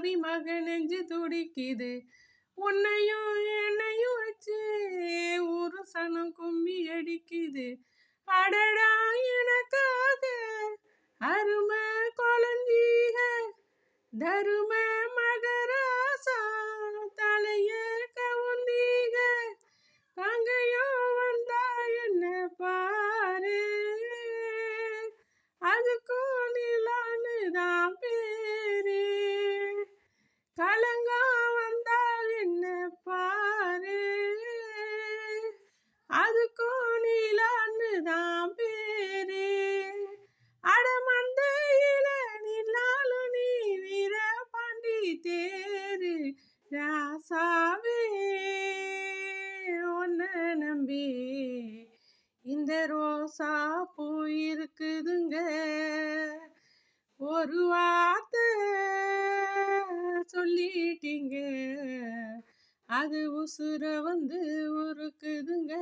பாவி மக நெஞ்சு துடிக்குது. உன்னையும் என்னையும் வச்சு ஒரு சனம் கும்மி அடிக்குது. அடடா எனக்காக அருமை குழந்தீக தரும மகராசா தலைய கவுந்தீக. தங்கையும் வந்தா என்ன பாரு, அதுக்கும் நிலான்னு தான் பேரு. கலங்கம் வந்தால் என்ன பாரு, அதுக்கும் நிலான்னு தான் பேரு. அடமந்தையில நிலாலும் நீ வீர பாண்டி தேரு. ராசாவே உன்னை நம்பி இந்த ரோசா பூ இருக்குதுங்க. ஒரு வார்த்தை சொல்லிட்டீங்க, அது உசுர வந்து உருக்குதுங்க.